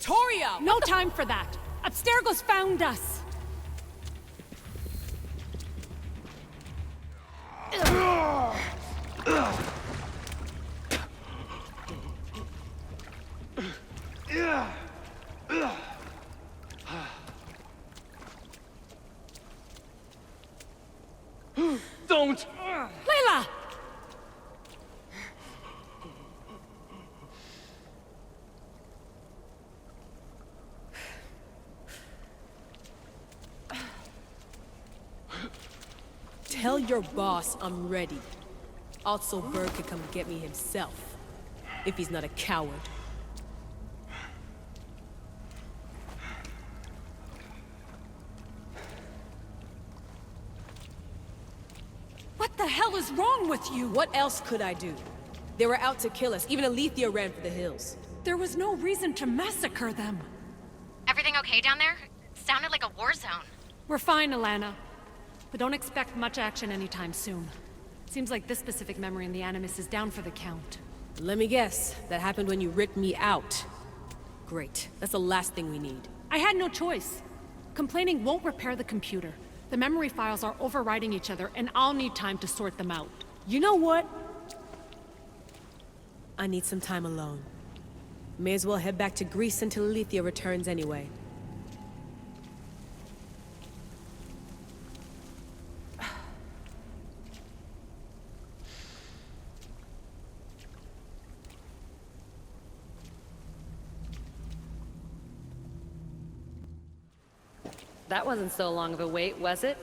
Victoria! No time for that! Abstergo's found us! Don't! Layla! Tell your boss I'm ready. Also, Bird could come get me himself. If he's not a coward. What the hell is wrong with you? What else could I do? They were out to kill us. Even Alethea ran for the hills. There was no reason to massacre them. Everything okay down there? Sounded like a war zone. We're fine, Alana. But don't expect much action anytime soon. Seems like this specific memory in the Animus is down for the count. Let me guess. That happened when you ripped me out. Great. That's the last thing we need. I had no choice. Complaining won't repair the computer. The memory files are overriding each other, and I'll need time to sort them out. You know what? I need some time alone. May as well head back to Greece until Alethea returns anyway. That wasn't so long of a wait, was it?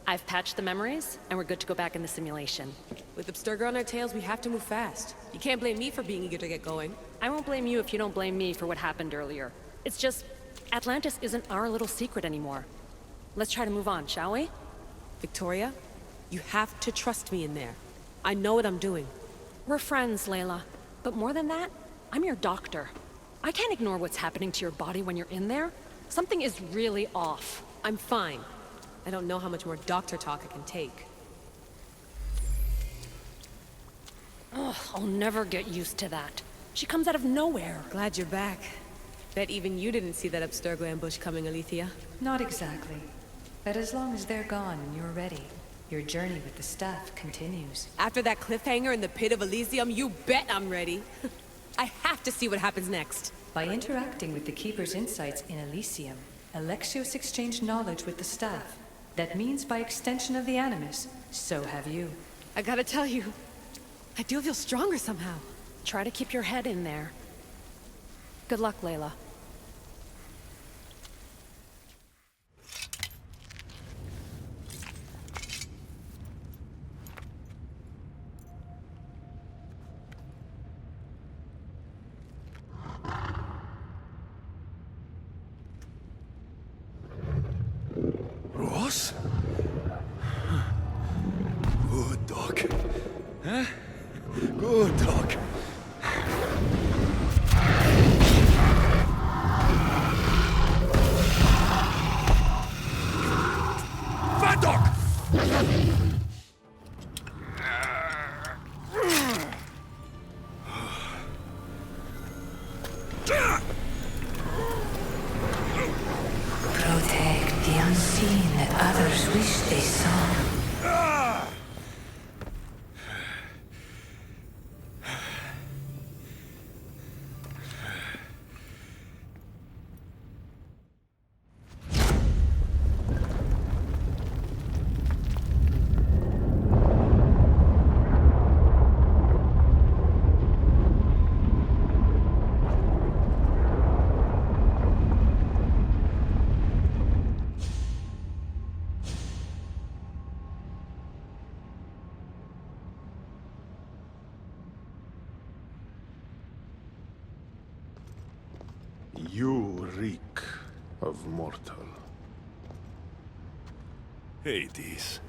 I've patched the memories, and we're good to go back in the simulation. With Abstergo on our tails, we have to move fast. You can't blame me for being eager to get going. I won't blame you if you don't blame me for what happened earlier. It's just, Atlantis isn't our little secret anymore. Let's try to move on, shall we? Victoria, you have to trust me in there. I know what I'm doing. We're friends, Layla. But more than that, I'm your doctor. I can't ignore what's happening to your body when you're in there. Something is really off. I'm fine. I don't know how much more doctor talk I can take. Ugh, I'll never get used to that. She comes out of nowhere. Glad you're back. Bet even you didn't see that Abstergo ambush coming, Alethea. Not exactly. But as long as they're gone and you're ready, your journey with the staff continues. After that cliffhanger in the pit of Elysium, you bet I'm ready. I have to see what happens next. By interacting with the Keeper's insights in Elysium, Alexios exchanged knowledge with the staff. That means by extension of the Animus, so have you. I gotta tell you, I do feel stronger somehow. Try to keep your head in there. Good luck, Layla. Ross? Good dog. Huh? Good dog. Bad dog! Protect the unseen that others wish they saw. You reek of mortal. Hades.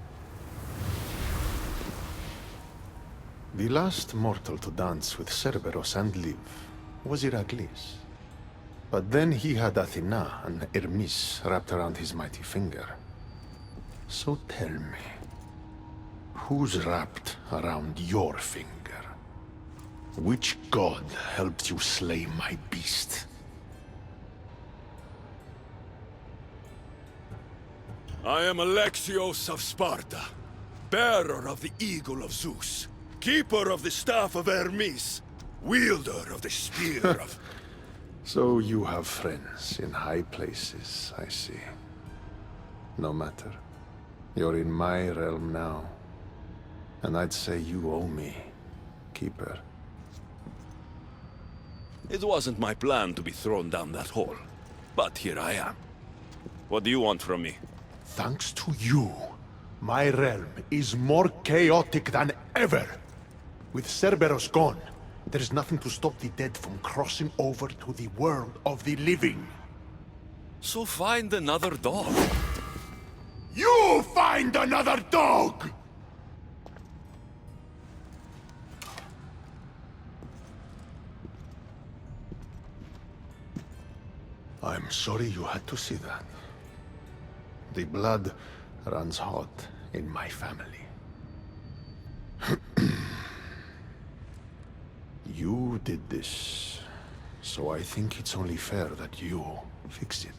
The last mortal to dance with Cerberus and live was Heracles. But then he had Athena and Hermes wrapped around his mighty finger. So tell me, who's wrapped around your finger? Which god helped you slay my beast? I am Alexios of Sparta, bearer of the Eagle of Zeus, keeper of the Staff of Hermes, wielder of the Spear of... So you have friends in high places, I see. No matter. You're in my realm now. And I'd say you owe me, Keeper. It wasn't my plan to be thrown down that hole, but here I am. What do you want from me? Thanks to you, my realm is more chaotic than ever. With Cerberus gone, there is nothing to stop the dead from crossing over to the world of the living. So find another dog. You find another dog! I'm sorry you had to see that. The blood runs hot in my family. You did this, so I think it's only fair that you fix it.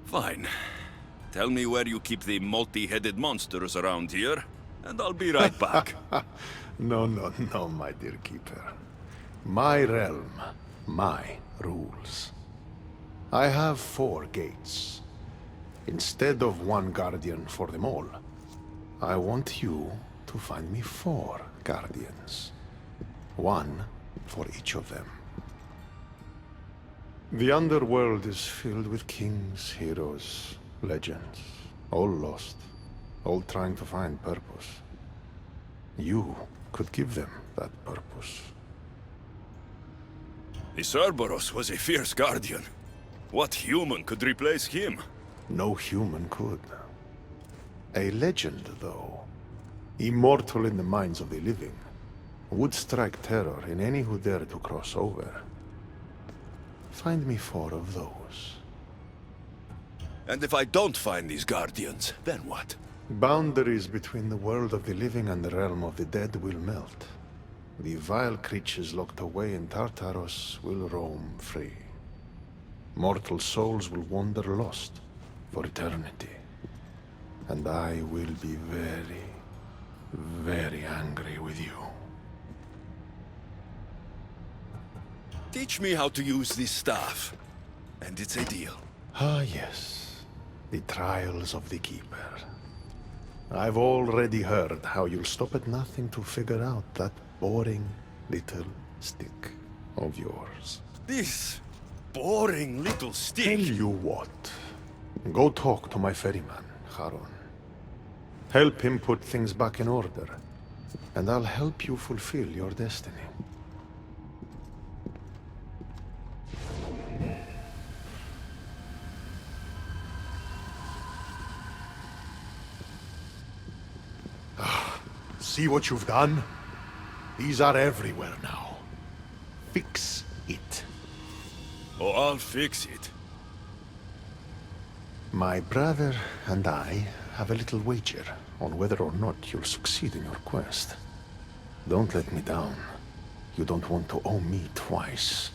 Fine. Tell me where you keep the multi-headed monsters around here, and I'll be right back. No, my dear Keeper. My realm, my rules. I have 4 gates. Instead of 1 guardian for them all, I want you to find me 4 guardians. 1 for each of them. The underworld is filled with kings, heroes, legends, all lost, all trying to find purpose. You could give them that purpose. The Cerberus was a fierce guardian. What human could replace him? No human could. A legend, though, immortal in the minds of the living, would strike terror in any who dare to cross over. Find me 4 of those. And if I don't find these guardians, then what? Boundaries between the world of the living and the realm of the dead will melt. The vile creatures locked away in Tartaros will roam free. Mortal souls will wander lost for eternity. And I will be very, very angry with you. Teach me how to use this staff, and it's a deal. Ah, yes. The trials of the Keeper. I've already heard how you'll stop at nothing to figure out that boring little stick of yours. This boring little stick. Tell you what. Go talk to my ferryman, Charon. Help him put things back in order, and I'll help you fulfill your destiny. See what you've done? These are everywhere now. Fix it. Oh, I'll fix it. My brother and I have a little wager on whether or not you'll succeed in your quest. Don't let me down. You don't want to owe me twice.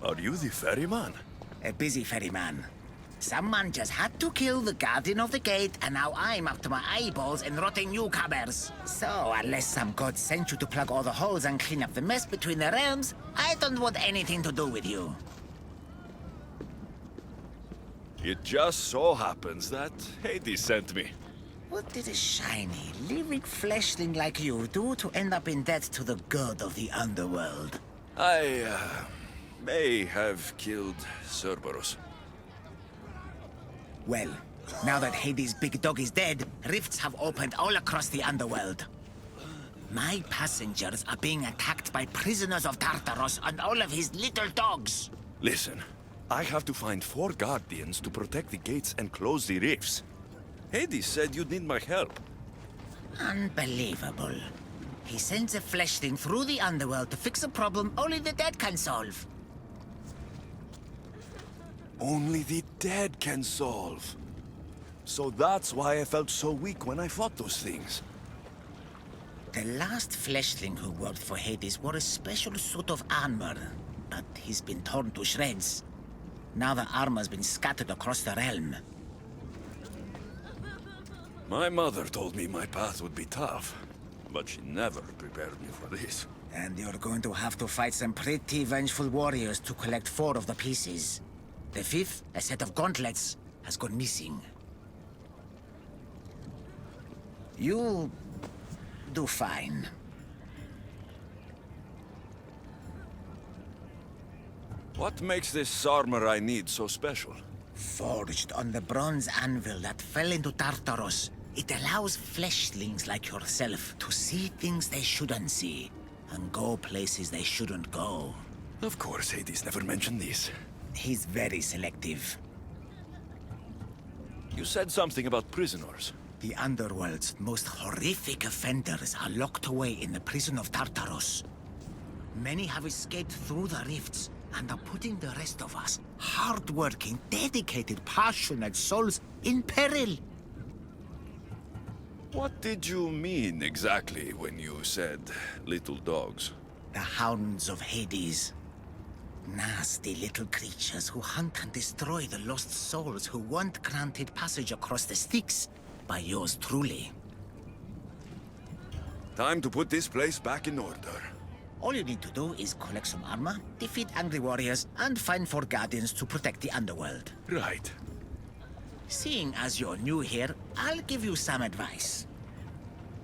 Are you the ferryman? A busy ferryman. Someone just had to kill the guardian of the gate, and now I'm up to my eyeballs in rotting newcomers. So, unless some god sent you to plug all the holes and clean up the mess between the realms, I don't want anything to do with you. It just so happens that Hades sent me. What did a shiny, lyric fleshling like you do to end up in debt to the god of the underworld? may have killed Cerberus. Well, now that Hades' big dog is dead, rifts have opened all across the underworld. My passengers are being attacked by prisoners of Tartaros and all of his little dogs. Listen, I have to find 4 guardians to protect the gates and close the rifts. Hades said you'd need my help. Unbelievable. He sends a fleshling through the underworld to fix a problem only the dead can solve. Only the dead can solve. So that's why I felt so weak when I fought those things. The last fleshling who worked for Hades wore a special suit of armor, but he's been torn to shreds. Now the armor's been scattered across the realm. My mother told me my path would be tough, but she never prepared me for this. And you're going to have to fight some pretty vengeful warriors to collect 4 of the pieces. The 5th, a set of gauntlets, has gone missing. You'll do fine. What makes this armor I need so special? Forged on the bronze anvil that fell into Tartaros, it allows fleshlings like yourself to see things they shouldn't see, and go places they shouldn't go. Of course, Hades never mentioned these. He's very selective. You said something about prisoners. The underworld's most horrific offenders are locked away in the prison of Tartaros. Many have escaped through the rifts and are putting the rest of us, hard-working, dedicated, passionate souls, in peril. What did you mean exactly when you said little dogs? The hounds of Hades. Nasty little creatures who hunt and destroy the lost souls who weren't granted passage across the Styx by yours truly. Time to put this place back in order. All you need to do is collect some armor, defeat angry warriors, and find 4 guardians to protect the underworld. Right. Seeing as you're new here, I'll give you some advice.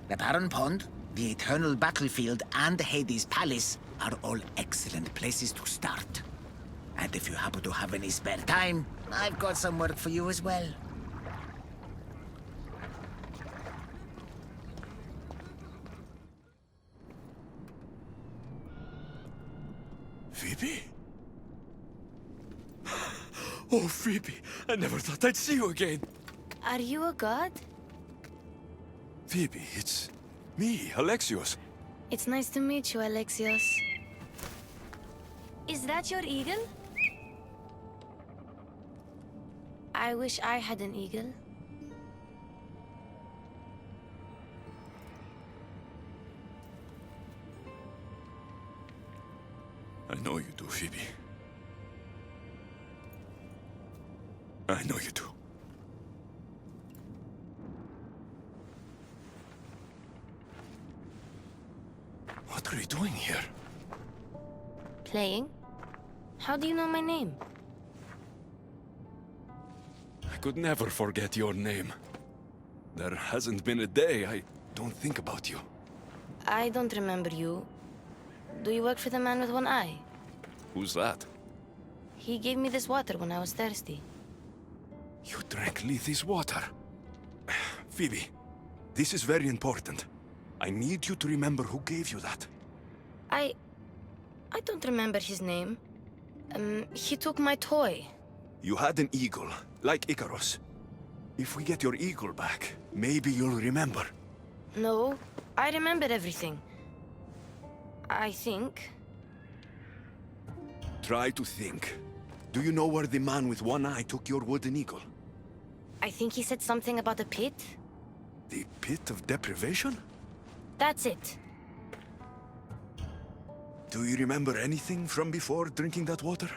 The Barren Pond, the Eternal Battlefield, and Hades Palace are all excellent places to start. And if you happen to have any spare time, I've got some work for you as well. Phoebe? Oh, Phoebe, I never thought I'd see you again. Are you a god? Phoebe, it's me, Alexios. It's nice to meet you, Alexios. Is that your eagle? I wish I had an eagle. I know you do, Phoebe. I know you do. What are you doing here? Playing? How do you know my name? I could never forget your name. There hasn't been a day I don't think about you. I don't remember you. Do you work for the man with one eye? Who's that? He gave me this water when I was thirsty. You drank Lethe's water. Phoebe, this is very important. I need you to remember who gave you that. I don't remember his name. He took my toy. You had an eagle, like Icarus. If we get your eagle back, maybe you'll remember. No, I remember everything. I think. Try to think. Do you know where the man with one eye took your wooden eagle? I think he said something about a pit. The pit of deprivation? That's it. Do you remember anything from before drinking that water?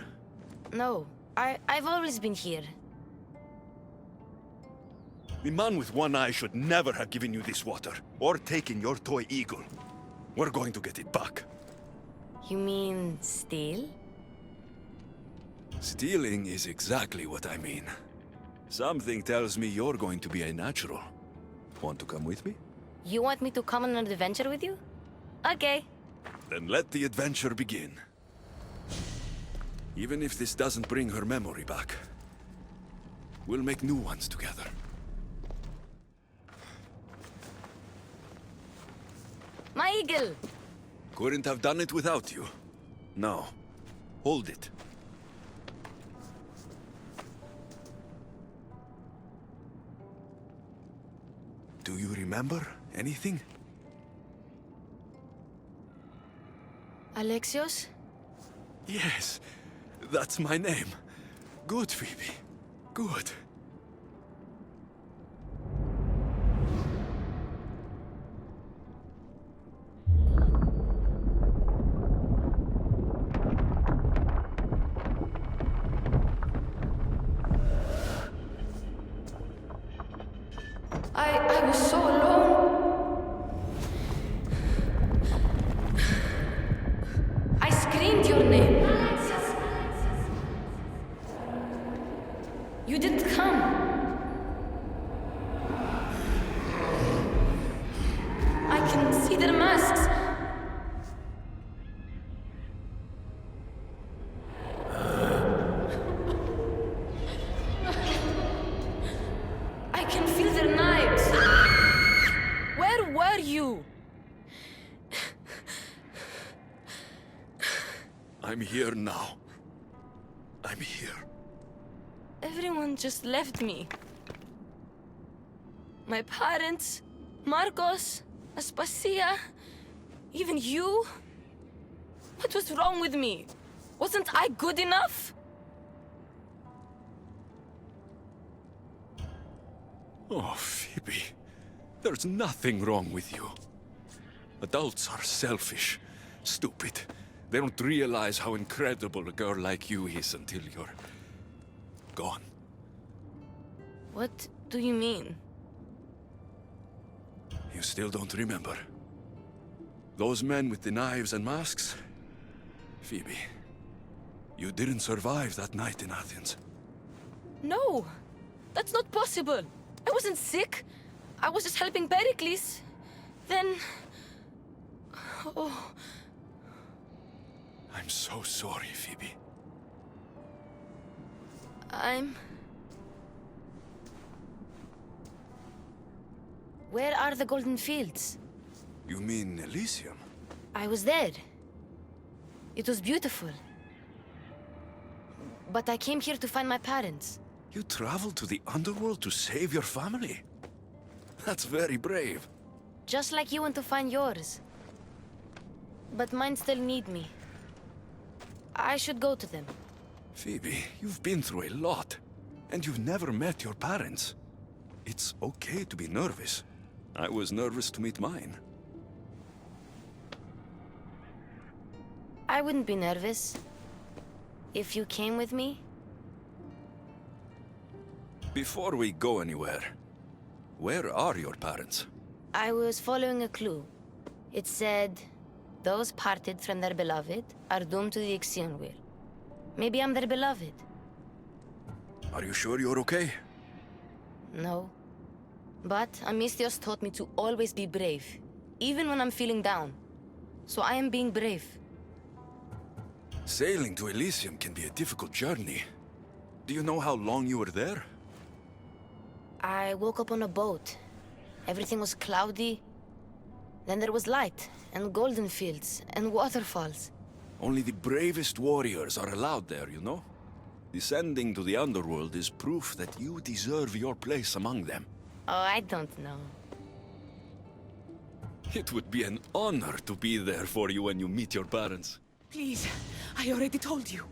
No, I've always been here. The man with one eye should never have given you this water, or taken your toy eagle. We're going to get it back. You mean steal? Stealing is exactly what I mean. Something tells me you're going to be a natural. Want to come with me? You want me to come on an adventure with you? Okay. Then let the adventure begin. Even if this doesn't bring her memory back, we'll make new ones together. My eagle! Couldn't have done it without you. Now, hold it. Do you remember anything? Alexios? Yes, that's my name. Good, Phoebe. Good. I was so alone. I screamed your name. You didn't come. I can see their masks. I can feel their knives. Where were you? I'm here now. I'm here. Everyone just left me. My parents, Marcos, Aspasia, even you. What was wrong with me? Wasn't I good enough? Oh, Phoebe. There's nothing wrong with you. Adults are selfish, stupid. They don't realize how incredible a girl like you is until you're gone. What do you mean? You still don't remember? Those men with the knives and masks? Phoebe, you didn't survive that night in Athens. No, that's not possible. I wasn't sick. I was just helping Pericles. Then... Oh, I'm so sorry, Phoebe. Where are the Golden Fields? You mean Elysium? I was there. It was beautiful. But I came here to find my parents. You traveled to the underworld to save your family? That's very brave. Just like you went to find yours. But mine still need me. I should go to them. Phoebe, you've been through a lot. And you've never met your parents. It's okay to be nervous. I was nervous to meet mine. I wouldn't be nervous. If you came with me. Before we go anywhere, where are your parents? I was following a clue. It said, those parted from their beloved are doomed to the Ixion wheel. Maybe I'm their beloved. Are you sure you're okay? No. But Amistios taught me to always be brave, even when I'm feeling down. So I am being brave. Sailing to Elysium can be a difficult journey. Do you know how long you were there? I woke up on a boat. Everything was cloudy. Then there was light, and golden fields, and waterfalls. Only the bravest warriors are allowed there, you know? Descending to the underworld is proof that you deserve your place among them. Oh, I don't know. It would be an honor to be there for you when you meet your parents. Please, I already told you.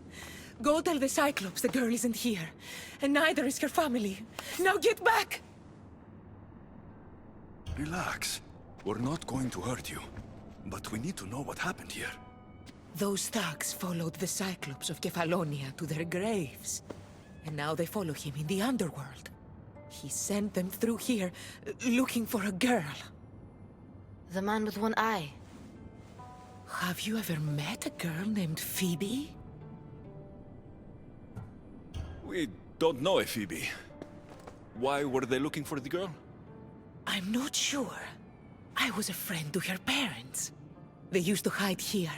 Go tell the Cyclops the girl isn't here. And neither is her family. Now get back! Relax. We're not going to hurt you. But we need to know what happened here. Those thugs followed the Cyclops of Kefalonia to their graves. And now they follow him in the underworld. He sent them through here, looking for a girl. The man with one eye. Have you ever met a girl named Phoebe? We don't know a Phoebe. Why were they looking for the girl? I'm not sure. I was a friend to her parents. They used to hide here.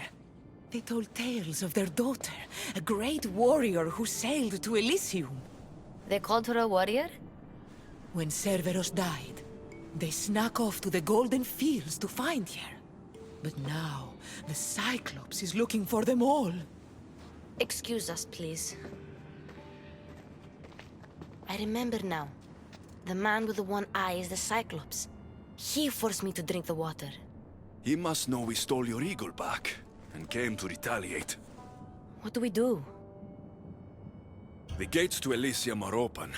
They told tales of their daughter, a great warrior who sailed to Elysium. They called her a warrior? When Cerberus died, they snuck off to the Golden Fields to find her. But now, the Cyclops is looking for them all. Excuse us, please. I remember now. The man with the one eye is the Cyclops. He forced me to drink the water. He must know we stole your eagle back, and came to retaliate. What do we do? The gates to Elysium are open,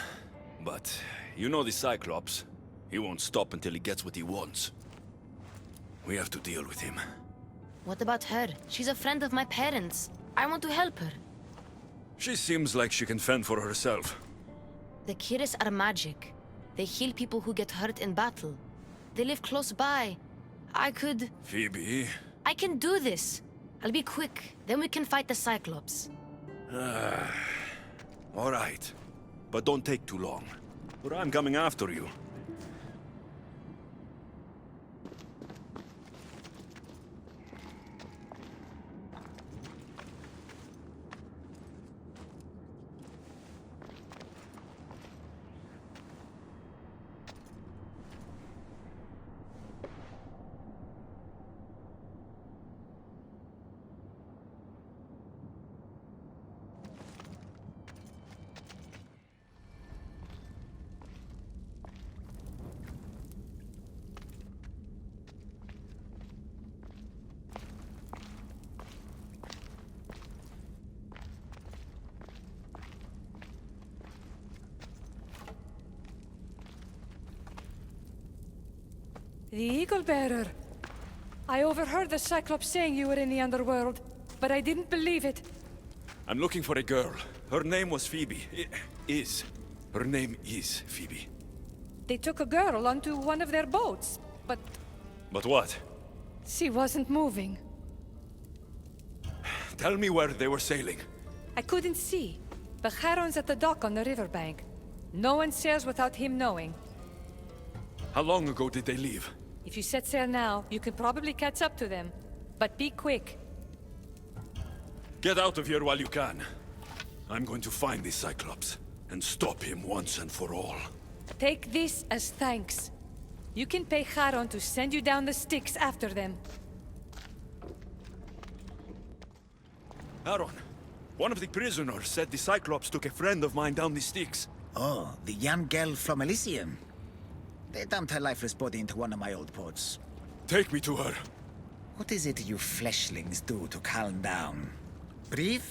but you know the Cyclops. He won't stop until he gets what he wants. We have to deal with him. What about her? She's a friend of my parents. I want to help her. She seems like she can fend for herself. The Kiris are magic. They heal people who get hurt in battle. They live close by. I could... Phoebe... I can do this. I'll be quick. Then we can fight the Cyclops. All right. But don't take too long, or I'm coming after you. The Eagle Bearer. I overheard the Cyclops saying you were in the underworld, but I didn't believe it. I'm looking for a girl. Her name was Phoebe. Her name is Phoebe. They took a girl onto one of their boats, but But what? she wasn't moving. Tell me where they were sailing. I couldn't see, but Charon's at the dock on the riverbank. No one sails without him knowing. How long ago did they leave? If you set sail now, you can probably catch up to them. But be quick. Get out of here while you can. I'm going to find this Cyclops, and stop him once and for all. Take this as thanks. You can pay Charon to send you down the Styx after them. Aaron, one of the prisoners said the Cyclops took a friend of mine down the Styx. Oh, the young girl from Elysium. They dumped her lifeless body into one of my old ports. Take me to her. What is it you fleshlings do to calm down? Breathe?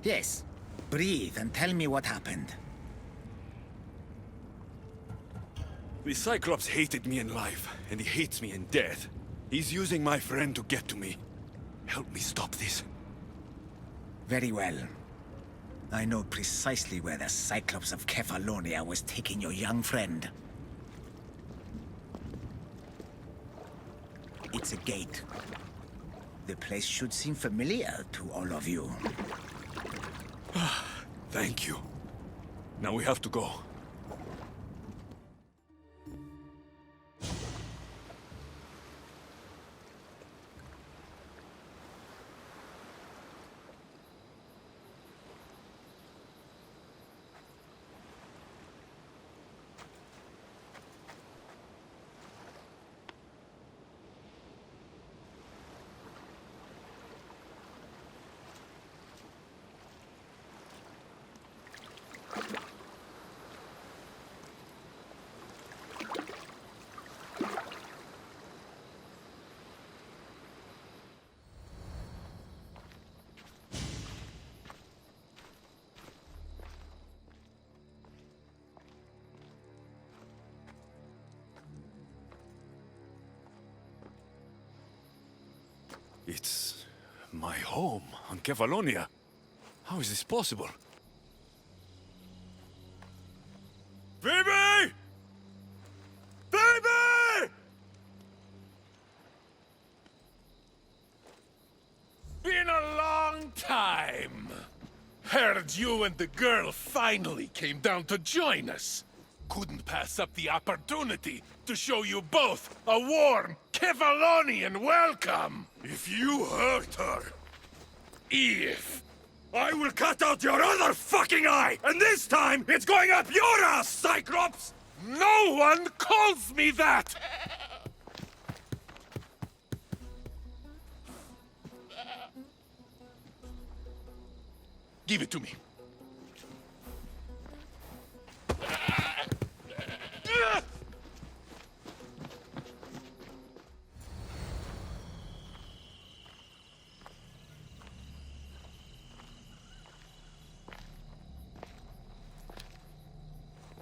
Yes, breathe and tell me what happened. The Cyclops hated me in life, and he hates me in death. He's using my friend to get to me. Help me stop this. Very well. I know precisely where the Cyclops of Kefalonia was taking your young friend. It's a gate. The place should seem familiar to all of you. Thank you. Now we have to go. It's my home on Kefalonia. How is this possible? Phoebe! Phoebe! Been a long time. Heard you and the girl finally came down to join us. Couldn't pass up the opportunity to show you both a warm Kefalonian welcome. If you hurt her, If I will cut out your other fucking eye, and this time it's going up your ass, Cyclops! No one calls me that! Give it to me.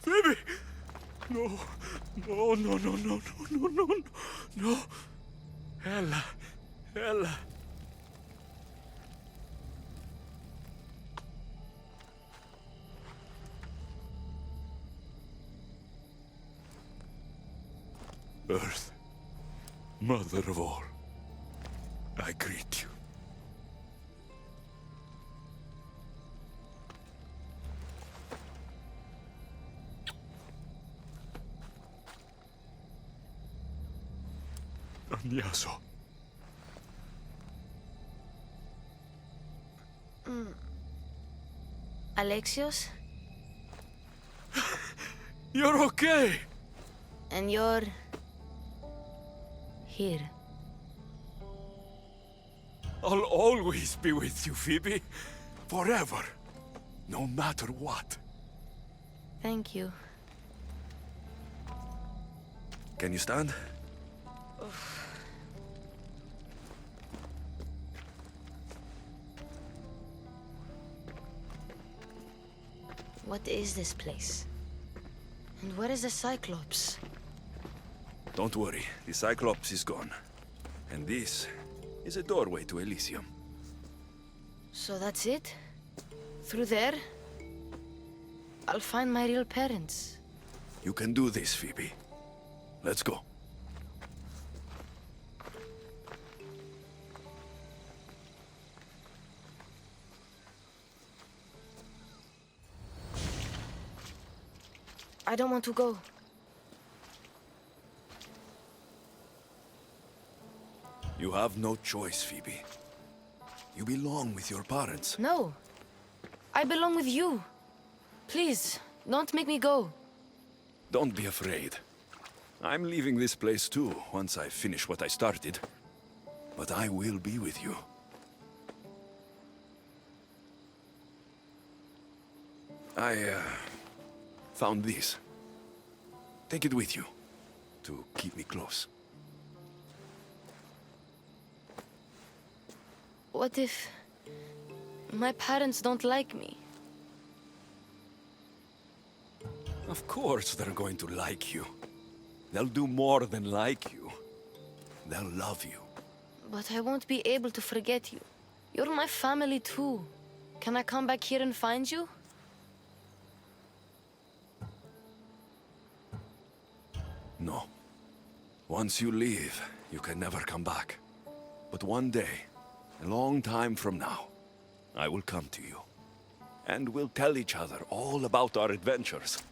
Phoebe! No, no, no, no, no, no, no, no, no. Ella, Ella. Earth, mother of all, I greet you. Anyaso. Alexios? You're okay! And you're... here. I'll always be with you, Phoebe. Forever. No matter what. Thank you. Can you stand? What is this place? And where is the Cyclops? Don't worry, the Cyclops is gone. And this is a doorway to Elysium. So that's it? Through there? I'll find my real parents. You can do this, Phoebe. Let's go. I don't want to go. You have no choice, Phoebe. You belong with your parents. No. I belong with you. Please, don't make me go. Don't be afraid. I'm leaving this place too, once I finish what I started. But I will be with you. I, found this. Take it with you, to keep me close. What if... my parents don't like me? Of course they're going to like you. They'll do more than like you. They'll love you. But I won't be able to forget you. You're my family too. Can I come back here and find you? No. Once you leave, you can never come back. But one day, a long time from now, I will come to you. And we'll tell each other all about our adventures.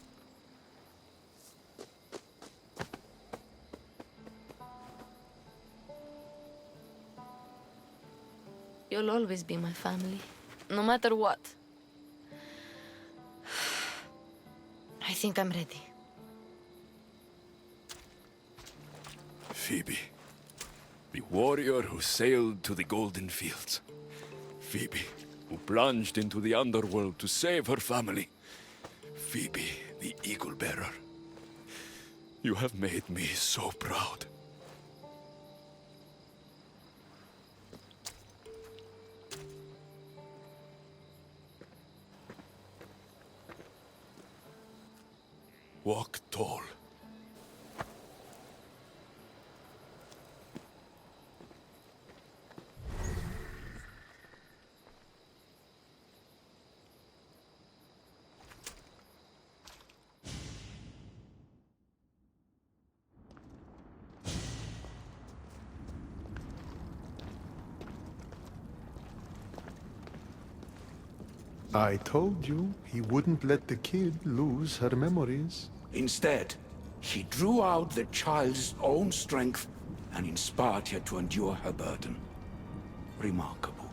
You'll always be my family, no matter what. I think I'm ready. Phoebe, the warrior who sailed to the Golden Fields. Phoebe, who plunged into the underworld to save her family. Phoebe, the Eagle Bearer. You have made me so proud. Walk tall. I told you he wouldn't let the kid lose her memories. Instead, she drew out the child's own strength and inspired her to endure her burden. Remarkable.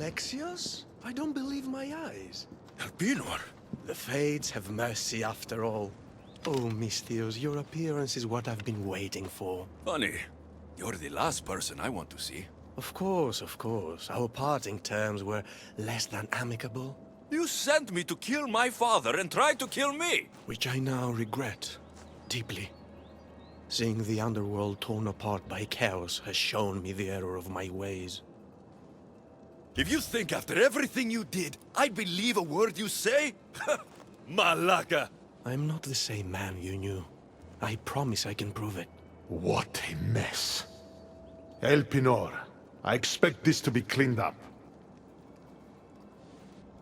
Alexios? I don't believe my eyes. Elpinor? The Fates have mercy after all. Oh, Misthios, your appearance is what I've been waiting for. Funny. You're the last person I want to see. Of course, of course. Our parting terms were less than amicable. You sent me to kill my father and tried to kill me! Which I now regret. Deeply. Seeing the underworld torn apart by chaos has shown me the error of my ways. If you think after everything you did, I'd believe a word you say? Malaka! I'm not the same man you knew. I promise I can prove it. What a mess. Elpinor, I expect this to be cleaned up.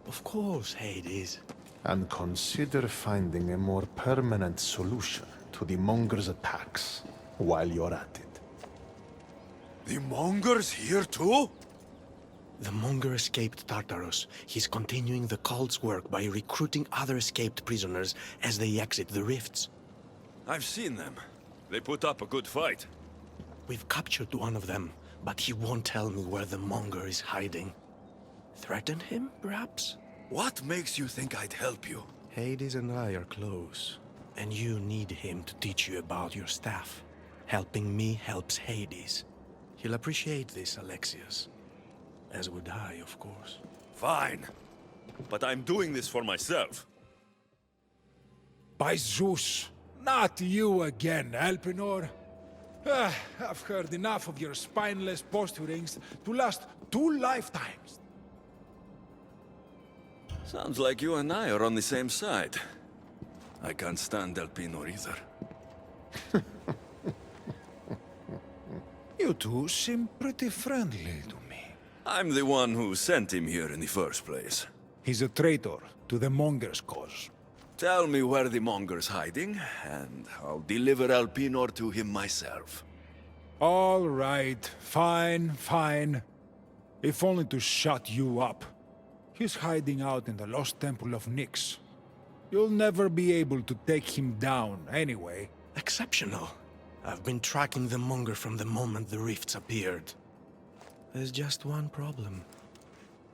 Of course, Hades. And consider finding a more permanent solution to the Monger's attacks while you're at it. The Monger's here too? The Monger escaped Tartarus. He's continuing the cult's work by recruiting other escaped prisoners as they exit the rifts. I've seen them. They put up a good fight. We've captured one of them, but he won't tell me where the Monger is hiding. Threaten him, perhaps? What makes you think I'd help you? Hades and I are close, and you need him to teach you about your staff. Helping me helps Hades. He'll appreciate this, Alexios. As would I, of course. Fine. But I'm doing this for myself. By Zeus, not you again, Elpinor. I've heard enough of your spineless posturings to last 2 lifetimes. Sounds like you and I are on the same side. I can't stand Elpinor either. You two seem pretty friendly to me. I'm the one who sent him here in the first place. He's a traitor to the Monger's cause. Tell me where the Monger's hiding, and I'll deliver Elpinor to him myself. All right, fine, fine. If only to shut you up. He's hiding out in the lost temple of Nyx. You'll never be able to take him down, anyway. Exceptional. I've been tracking the Monger from the moment the rifts appeared. There's just one problem.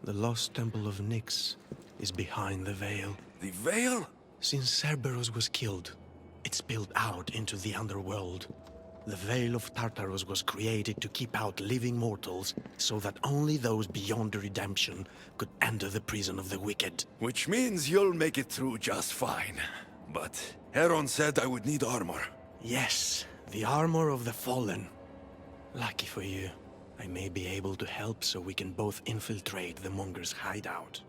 The lost temple of Nyx is behind the Veil. The Veil? Since Cerberus was killed, it spilled out into the underworld. The Veil of Tartarus was created to keep out living mortals, so that only those beyond redemption could enter the prison of the wicked. Which means you'll make it through just fine. But Heron said I would need armor. Yes, the armor of the Fallen. Lucky for you, I may be able to help so we can both infiltrate the Monger's hideout.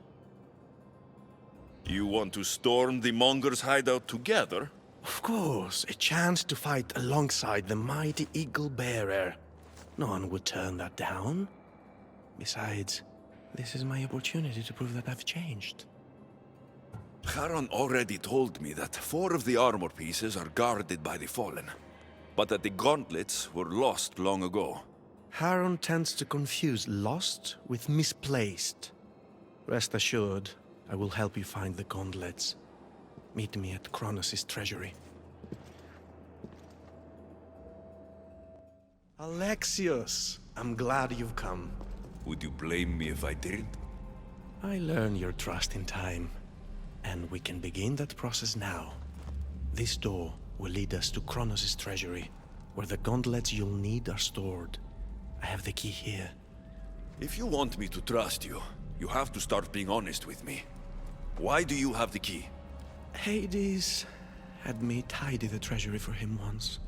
You want to storm the Monger's hideout together? Of course, a chance to fight alongside the mighty Eagle Bearer. No one would turn that down. Besides, this is my opportunity to prove that I've changed. Charon already told me that 4 of the armor pieces are guarded by the Fallen, but that the gauntlets were lost long ago. Charon tends to confuse lost with misplaced. Rest assured, I will help you find the gauntlets. Meet me at Kronos' treasury. Alexios, I'm glad you've come. Would you blame me if I didn't? I learn your trust in time, and we can begin that process now. This door will lead us to Kronos' treasury, where the gauntlets you'll need are stored. I have the key here. If you want me to trust you, you have to start being honest with me. Why do you have the key? Hades had me tidy the treasury for him once.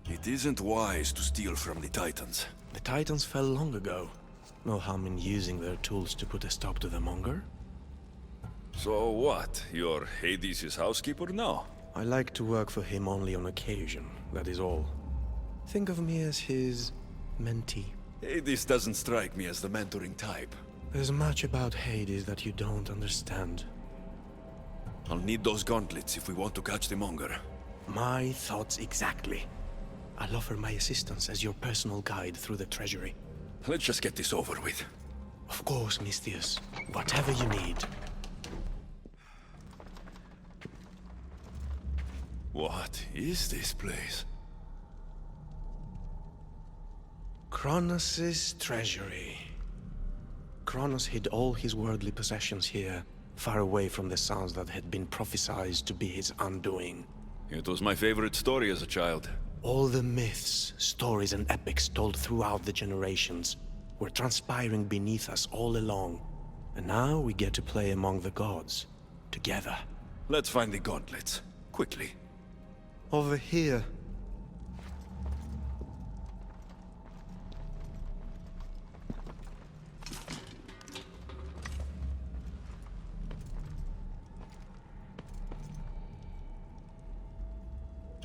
It isn't wise to steal from the Titans. The Titans fell long ago. No harm in using their tools to put a stop to the Monger. So what? You're Hades' housekeeper now? I like to work for him only on occasion, that is all. Think of me as his mentee. Hades doesn't strike me as the mentoring type. There's much about Hades that you don't understand. I'll need those gauntlets if we want to catch the Monger. My thoughts exactly. I'll offer my assistance as your personal guide through the treasury. Let's just get this over with. Of course, Misthios. Whatever you need. What is this place? Kronos' treasury. Kronos hid all his worldly possessions here, far away from the sons that had been prophesied to be his undoing. It was my favorite story as a child. All the myths, stories, and epics told throughout the generations were transpiring beneath us all along. And now we get to play among the gods, together. Let's find the gauntlets, quickly. Over here.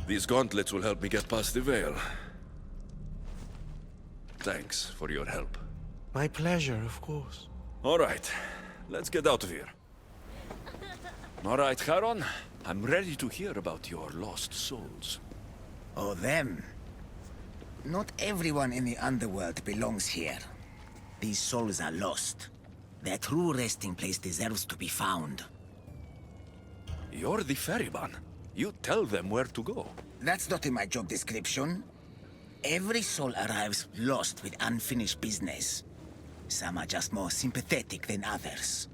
These gauntlets will help me get past the veil. Thanks for your help. My pleasure, of course. All right, let's get out of here. All right, Charon, I'm ready to hear about your lost souls. Oh, them. Not everyone in the underworld belongs here. These souls are lost. Their true resting place deserves to be found. You're the ferryman. You tell them where to go. That's not in my job description. Every soul arrives lost with unfinished business. Some are just more sympathetic than others.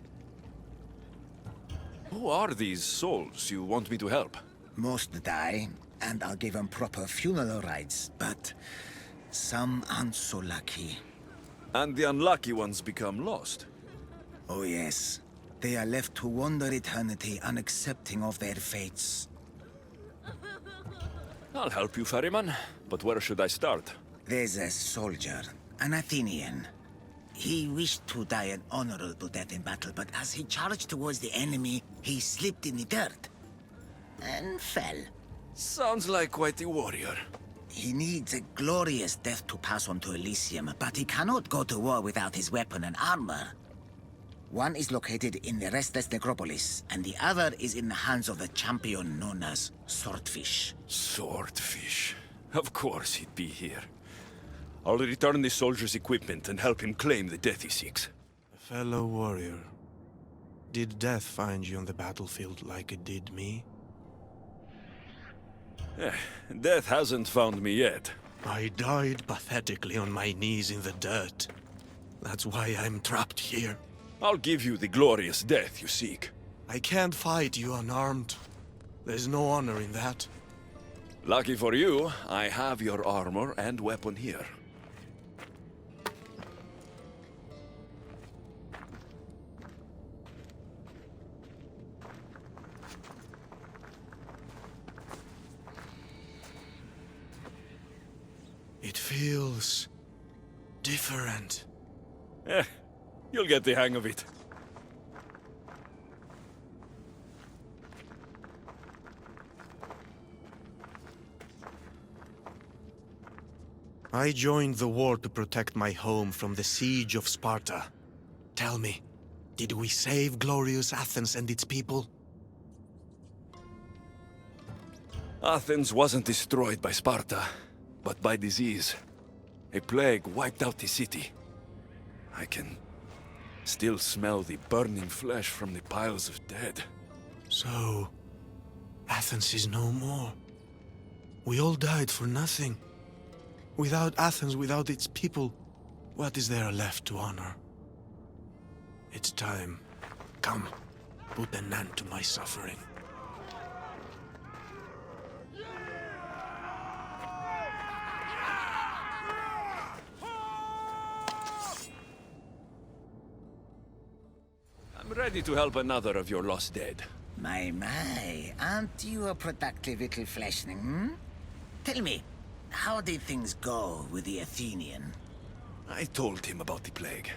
Who are these souls you want me to help? Most die, and I'll give them proper funeral rites, but some aren't so lucky. And the unlucky ones become lost? Oh yes. They are left to wander eternity unaccepting of their fates. I'll help you, ferryman, but where should I start? There's a soldier, an Athenian. He wished to die an honorable death in battle, but as he charged towards the enemy, he slipped in the dirt and fell. Sounds like quite a warrior. He needs a glorious death to pass on to Elysium, but he cannot go to war without his weapon and armor. One is located in the Restless Necropolis, and the other is in the hands of the champion known as Swordfish. Swordfish. Of course he'd be here. I'll return the soldier's equipment and help him claim the death he seeks. Fellow warrior, did death find you on the battlefield like it did me? Death hasn't found me yet. I died pathetically on my knees in the dirt. That's why I'm trapped here. I'll give you the glorious death you seek. I can't fight you unarmed. There's no honor in that. Lucky for you, I have your armor and weapon here. It feels different. You'll get the hang of it. I joined the war to protect my home from the siege of Sparta. Tell me, did we save glorious Athens and its people? Athens wasn't destroyed by Sparta, but by disease. A plague wiped out the city. I can still smell the burning flesh from the piles of dead. So, Athens is no more. We all died for nothing. Without Athens, without its people, what is there left to honor? It's time. Come, put an end to my suffering. I'm ready to help another of your lost dead. My, aren't you a productive little fleshling, hmm? Tell me, how did things go with the Athenian? I told him about the plague.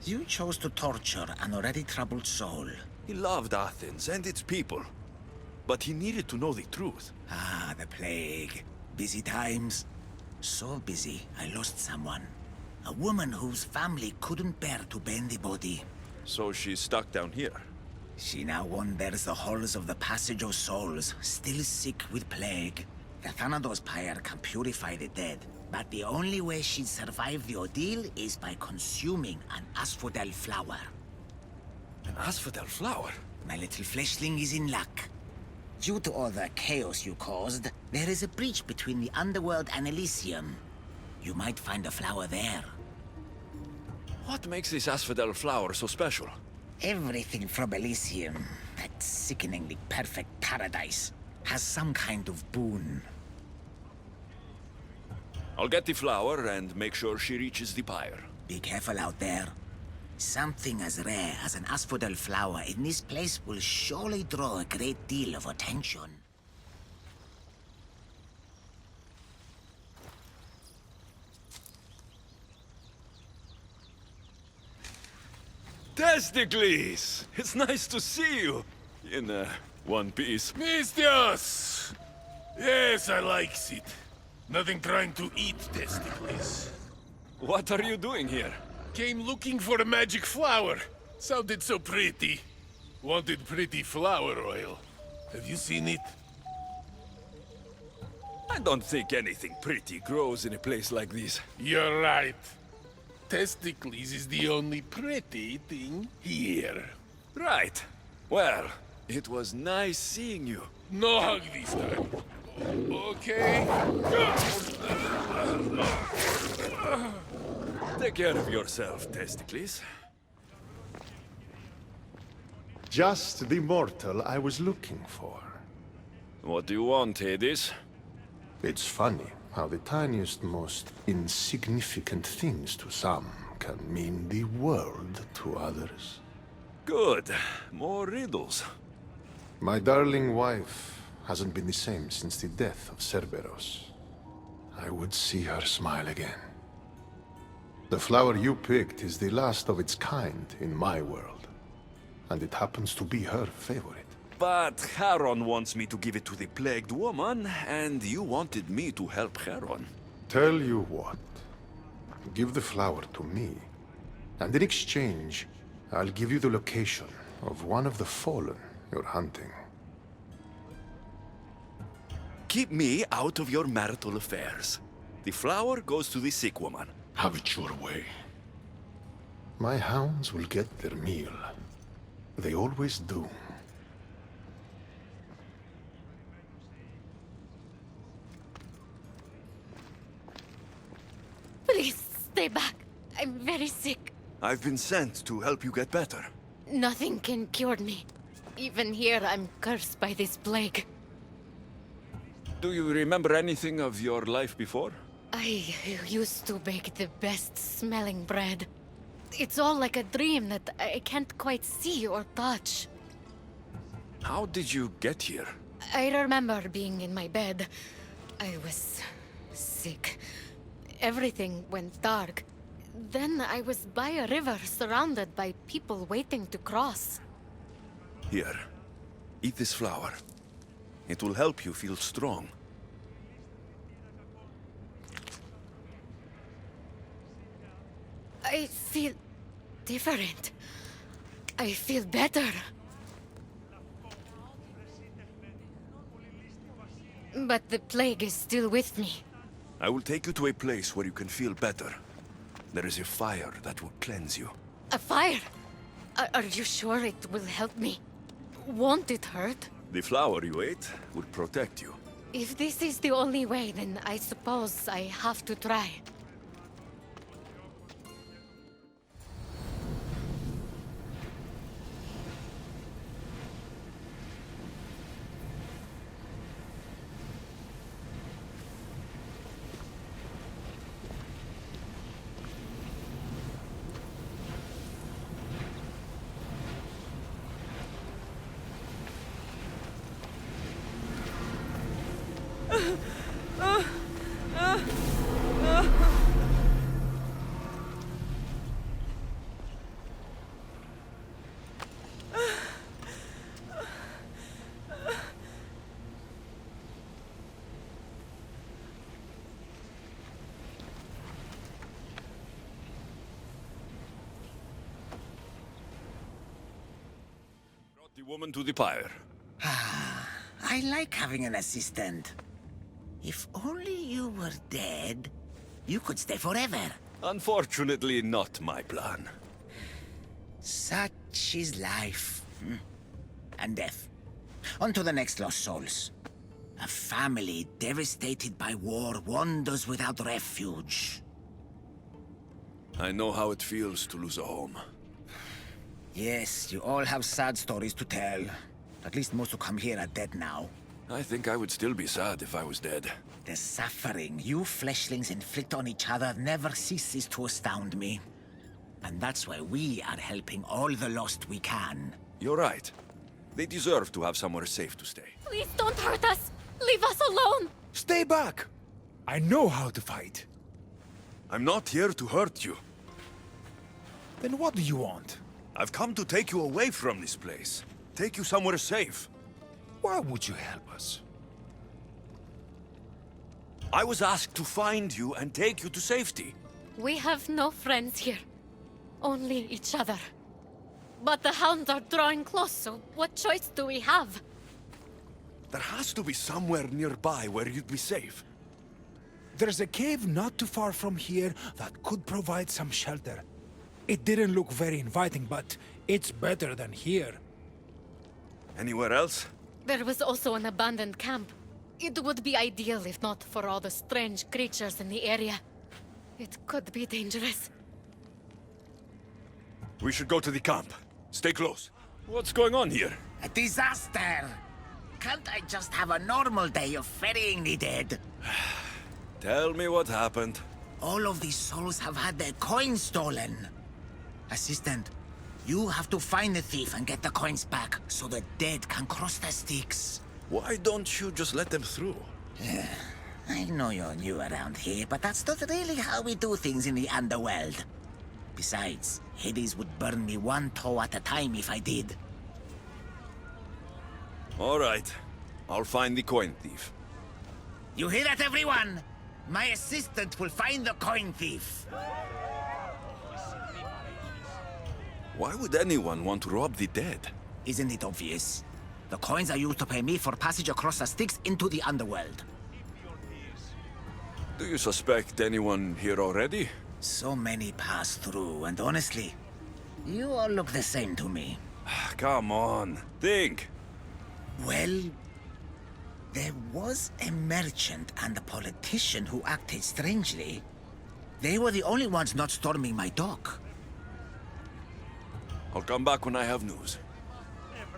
You chose to torture an already troubled soul. He loved Athens and its people, but he needed to know the truth. Ah, the plague. Busy times. So busy, I lost someone. A woman whose family couldn't bear to bury the body. So she's stuck down here. She now wanders the halls of the Passage of Souls, still sick with plague. The Thanatos pyre can purify the dead, but the only way she'd survive the ordeal is by consuming an asphodel flower. An asphodel flower? My little fleshling is in luck. Due to all the chaos you caused, there is a breach between the underworld and Elysium. You might find a flower there. What makes this asphodel flower so special? Everything from Elysium, that sickeningly perfect paradise, has some kind of boon. I'll get the flower and make sure she reaches the pyre. Be careful out there. Something as rare as an asphodel flower in this place will surely draw a great deal of attention. Testicles! It's nice to see you. In one piece. Mistios! Yes, I likes it. Nothing trying to eat testicles. What are you doing here? Came looking for a magic flower. Sounded so pretty. Wanted pretty flower oil. Have you seen it? I don't think anything pretty grows in a place like this. You're right. Testicles is the only pretty thing here. Right. Well, it was nice seeing you. No hug this time. Okay? Take care of yourself, Testicles. Just the mortal I was looking for. What do you want, Hades? It's funny how the tiniest, most insignificant things to some can mean the world to others. Good. More riddles. My darling wife hasn't been the same since the death of Cerberus. I would see her smile again. The flower you picked is the last of its kind in my world, and it happens to be her favorite. But Charon wants me to give it to the plagued woman, and you wanted me to help Charon. Tell you what. Give the flower to me, and in exchange, I'll give you the location of one of the fallen you're hunting. Keep me out of your marital affairs. The flower goes to the sick woman. Have it your way. My hounds will get their meal. They always do. Please, stay back. I'm very sick. I've been sent to help you get better. Nothing can cure me. Even here, I'm cursed by this plague. Do you remember anything of your life before? I used to bake the best smelling bread. It's all like a dream that I can't quite see or touch. How did you get here? I remember being in my bed. I was sick. Everything went dark. Then I was by a river surrounded by people waiting to cross. Here. Eat this flower. It will help you feel strong. I feel different. I feel better. But the plague is still with me. I will take you to a place where you can feel better. There is a fire that will cleanse you. A fire? Are you sure it will help me? Won't it hurt? The flower you ate will protect you. If this is the only way, then I suppose I have to try. Brought the woman to the pyre. I like having an assistant. If only you were dead, you could stay forever. Unfortunately, not my plan. Such is life. And death. On to the next lost souls. A family devastated by war wanders without refuge. I know how it feels to lose a home. Yes, you all have sad stories to tell. At least most who come here are dead now. I think I would still be sad if I was dead. The suffering you fleshlings inflict on each other never ceases to astound me. And that's why we are helping all the lost we can. You're right. They deserve to have somewhere safe to stay. Please don't hurt us! Leave us alone! Stay back! I know how to fight. I'm not here to hurt you. Then what do you want? I've come to take you away from this place. Take you somewhere safe. Why would you help us? I was asked to find you and take you to safety. We have no friends here. Only each other. But the hounds are drawing close, so what choice do we have? There has to be somewhere nearby where you'd be safe. There's a cave not too far from here that could provide some shelter. It didn't look very inviting, but it's better than here. Anywhere else? There was also an abandoned camp. It would be ideal if not for all the strange creatures in the area. It could be dangerous. We should go to the camp. Stay close. What's going on here? A disaster! Can't I just have a normal day of ferrying the dead? Tell me what happened. All of these souls have had their coins stolen. Assistant, you have to find the thief and get the coins back so the dead can cross the Styx. Why don't you just let them through? I know you're new around here, but that's not really how we do things in the underworld. Besides, Hades would burn me one toe at a time if I did. All right. I'll find the coin thief. You hear that, everyone? My assistant will find the coin thief. Why would anyone want to rob the dead? Isn't it obvious? The coins are used to pay me for passage across the Styx into the underworld. Do you suspect anyone here already? So many pass through, and honestly, you all look the same to me. Come on, think. Well, there was a merchant and a politician who acted strangely. They were the only ones not storming my dock. I'll come back when I have news.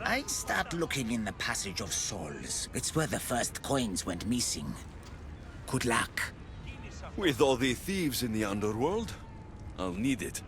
I'd start looking in the Passage of Souls. It's where the first coins went missing. Good luck. With all the thieves in the underworld, I'll need it.